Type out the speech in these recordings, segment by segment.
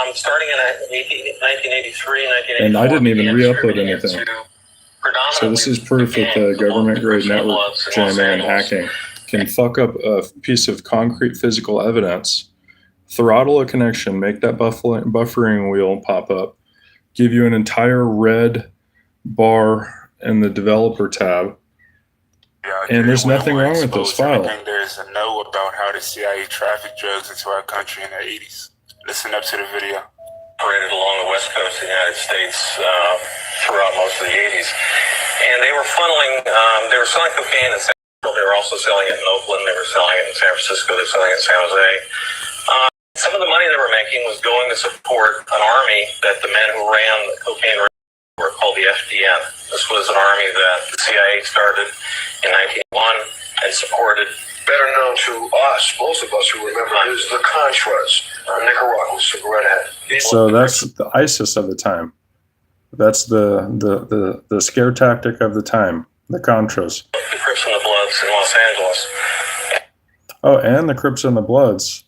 And starting in 1983, 1984, and I didn't even re-upload anything. So this is proof that the government-grade network J-Man hacking can fuck up a piece of concrete physical evidence, throttle a connection, make that buffering wheel pop up, give you an entire red bar in the developer tab, and there's nothing wrong with this file. There is a know about how the CIA trafficked drugs into our country in the 80s. Listen up to the video. Operated along the west coast of the United States throughout most of the 80s. And they were funneling, they were selling cocaine in San Francisco. They were also selling it in Oakland. They were selling it in San Francisco. They were selling it in San Jose. Some of the money they were making was going to support an army that the men who ran the cocaine ring were called the FDN. This was an army that the CIA started in 1901 and supported. Better known to us, most of us who remember, is the Contras, Nicaragua, cigarette head. So that's the ISIS of the time. That's the scare tactic of the time, the Contras. The Crips and the Bloods in Los Angeles. Oh, and the Crips and the Bloods.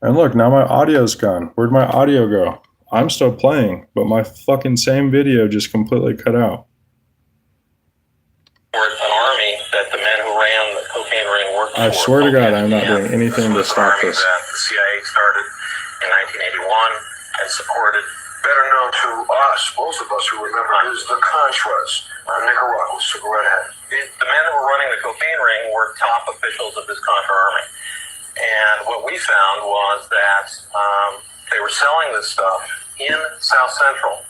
And look, now my audio's gone. Where'd my audio go? I'm still playing, but my fucking same video just completely cut out. An army that the men who ran the cocaine ring worked for. I swear to God, I'm not doing anything to stop this. That the CIA started in 1981 and supported. Better known to us, most of us who remember, is the Contras, Nicaragua, cigarette head. The men who were running the cocaine ring were top officials of this Contra army. And what we found was that they were selling this stuff in South Central,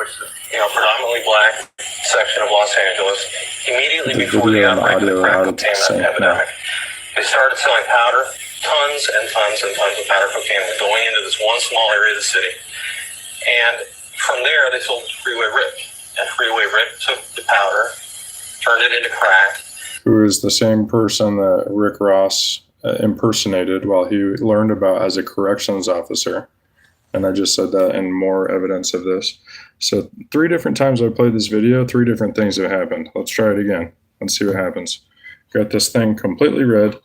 which is predominantly black section of Los Angeles, immediately before the outbreak of the crack cocaine epidemic. They started selling powder, tons and tons and tons of powder cocaine was going into this one small area of the city. And from there, they sold to Freeway Rick. And Freeway Rick took the powder, turned it into crack. Who is the same person that Rick Ross impersonated while he learned about as a corrections officer. And I just said that and more evidence of this. So 3 different times I played this video, 3 different things have happened. Let's try it again. Let's see what happens. Got this thing completely red.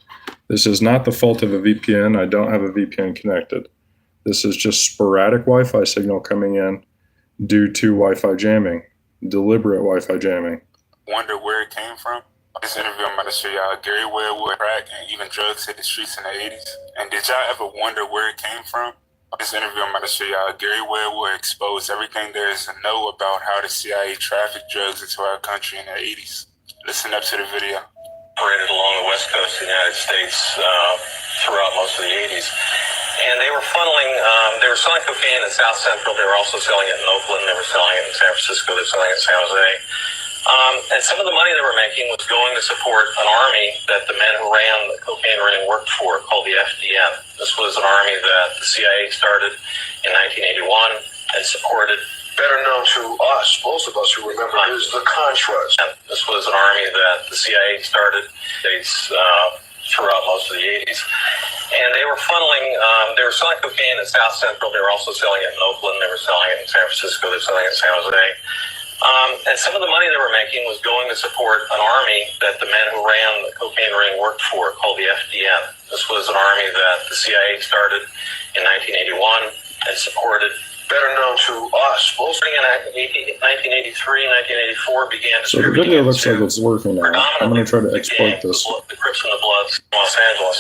This is not the fault of a VPN. I don't have a VPN connected. This is just sporadic Wi-Fi signal coming in due to Wi-Fi jamming, deliberate Wi-Fi jamming. Wonder where it came from? This interview I'm about to show y'all Gary Wellwood, crack, and even drugs hit the streets in the 80s. And did y'all ever wonder where it came from? This interview I'm about to show y'all Gary Wellwood exposed everything there is to know about how the CIA trafficked drugs into our country in the 80s. Listen up to the video. Operated along the west coast of the United States throughout most of the 80s. And they were funneling, they were selling cocaine in South Central. They were also selling it in Oakland. They were selling it in San Francisco. They were selling it in San Jose. And some of the money they were making was going to support an army that the men who ran the cocaine ring worked for called the FDN. This was an army that the CIA started in 1981 and supported. Better known to us, most of us who remember, is the Contras. This was an army that the CIA started throughout most of the 80s. And they were funneling, they were selling cocaine in South Central. They were also selling it in Oakland. They were selling it in San Francisco. They were selling it in San Jose. And some of the money they were making was going to support an army that the men who ran the cocaine ring worked for called the FDN. This was an army that the CIA started in 1981 and supported. Better known to us, mostly in 1983, 1984 began to. So the video looks like it's working now. I'm going to try to export this. The Crips and the Bloods in Los Angeles.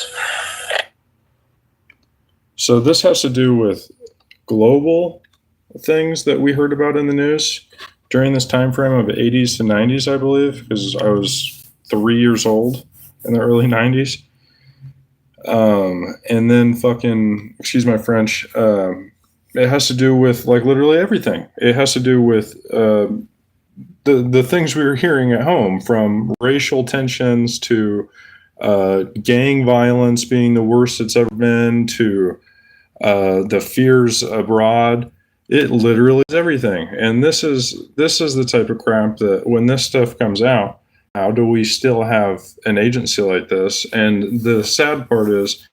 So this has to do with global things that we heard about in the news during this time frame of 80s to 90s, I believe, because I was 3 years old in the early 90s. And then fucking, excuse my French, it has to do with like literally everything. It has to do with the things we were hearing at home, from racial tensions to gang violence being the worst it's ever been, to the fears abroad. It literally is everything. And this is the type of crap that when this stuff comes out, how do we still have an agency like this? And the sad part is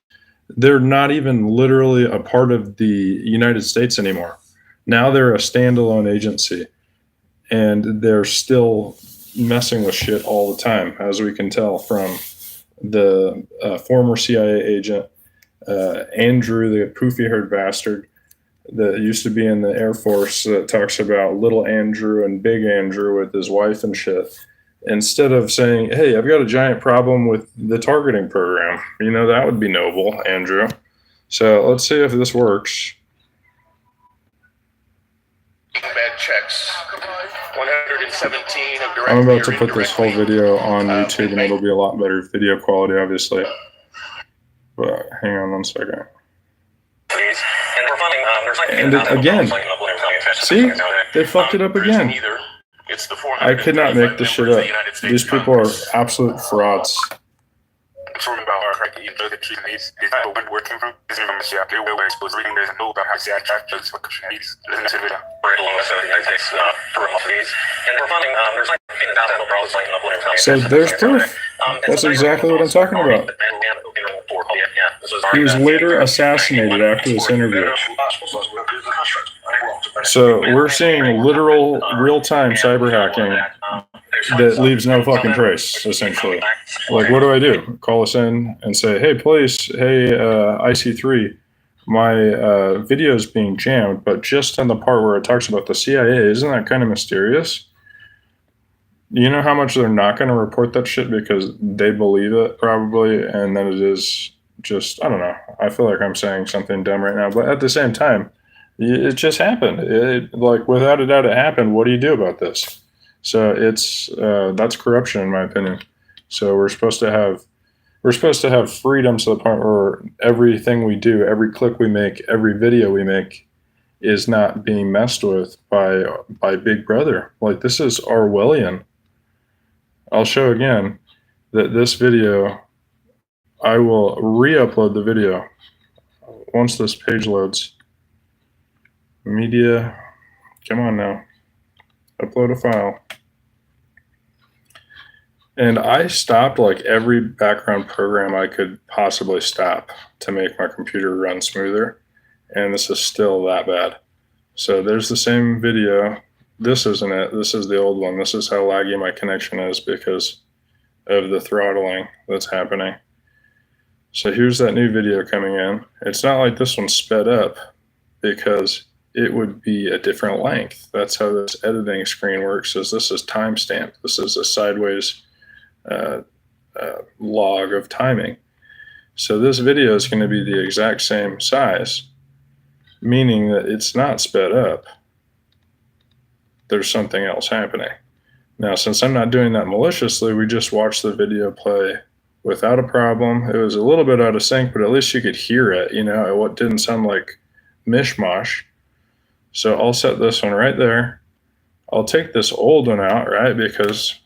they're not even literally a part of the United States anymore. Now they're a standalone agency, and they're still messing with shit all the time, as we can tell from the former CIA agent Andrew, the poofy-haired bastard that used to be in the Air Force that talks about little Andrew and big Andrew with his wife and shit. Instead of saying, hey, I've got a giant problem with the targeting program. You know, that would be noble, Andrew. So let's see if this works. Bad checks. 117 of I'm about to put this whole video on YouTube, and it'll be a lot better video quality, obviously. But hang on one second. And again, see, they fucked it up again. I could not make this shit up. These people are absolute frauds. So there's proof. That's exactly what I'm talking about. He was later assassinated after this interview. So we're seeing literal real-time cyber hacking that leaves no fucking trace, essentially. Like, what do I do? Call us in and say, hey, police, hey, IC3, my video's being jammed, but just on the part where it talks about the CIA, isn't that kind of mysterious? You know how much they're not going to report that shit because they believe it, probably, and then it is just, I don't know. I feel like I'm saying something dumb right now, but at the same time, it just happened. Like, without a doubt, it happened. What do you do about this? So it's that's corruption, in my opinion. So we're supposed to have freedom to the point where everything we do, every click we make, every video we make, is not being messed with by Big Brother. Like, this is Orwellian. I'll show again that this video, I will re-upload the video once this page loads. Media, come on now, upload a file. And I stopped like every background program I could possibly stop to make my computer run smoother. And this is still that bad. So there's the same video. This isn't it. This is the old one. This is how laggy my connection is because of the throttling that's happening. So here's that new video coming in. It's not like this one's sped up because it would be a different length. That's how this editing screen works, is this is timestamped. This is a sideways log of timing. So this video is going to be the exact same size, meaning that it's not sped up. There's something else happening. Now, since I'm not doing that maliciously, we just watched the video play without a problem. It was a little bit out of sync, but at least you could hear it, you know, it didn't sound like mishmash. So I'll set this one right there. I'll take this old one out, right? Because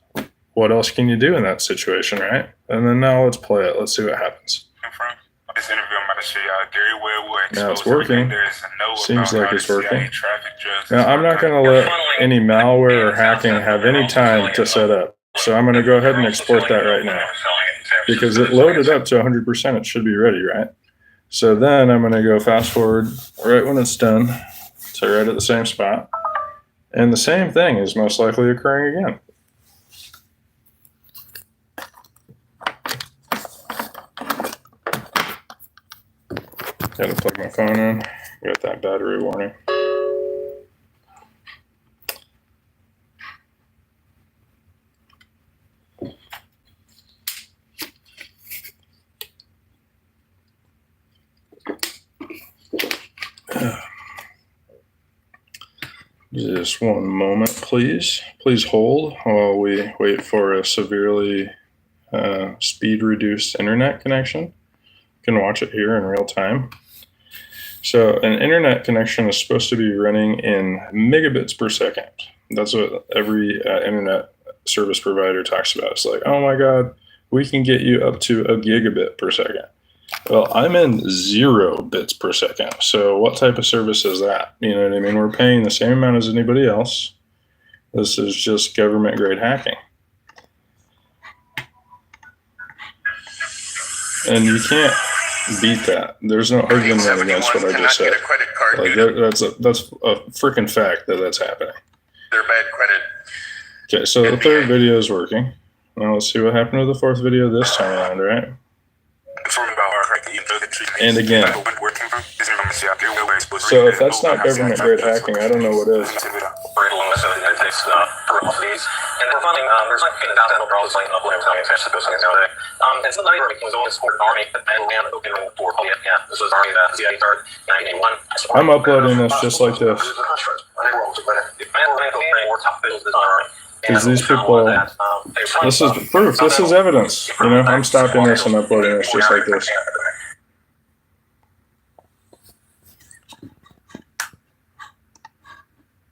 what else can you do in that situation, right? And then now let's play it. Let's see what happens. This interview I'm about to show y'all, Gary Webb will Now it's working. Seems like it's working. Drugs. Now I'm not going to let any malware or hacking have any time to set up. So I'm going to go ahead and export that right now. Because it loaded up to 100%, it should be ready, right? So then I'm going to go fast forward right when it's done. So right at the same spot. And the same thing is most likely occurring again. Gotta plug my phone in. Got that battery warning. Just one moment, please. Please hold while we wait for a severely speed-reduced internet connection. You can watch it here in real time. So an internet connection is supposed to be running in megabits per second. That's what every internet service provider talks about. It's like, oh my God, we can get you up to a gigabit per second. Well, I'm in 0 bits per second. So what type of service is that? You know what I mean? We're paying the same amount as anybody else. This is just government grade hacking. And you can't beat that. There's no argument against what I just said. Like that's a freaking fact that that's happening. They're bad credit. Okay, so the third video is working. Now let's see what happened to the fourth video this time around, right? Informed about our And again. So if that's not government grade hacking, I don't know what is. And for funding, there's like in the downtown problems like upland coming fast to those things nowadays. And some of the neighborhood was always support an army that man ran open ring for yeah, this was army that CIA started in 1981. I'm uploading this just like this. Because these people, this is proof, this is evidence. You know, I'm stopping this and uploading this just like this.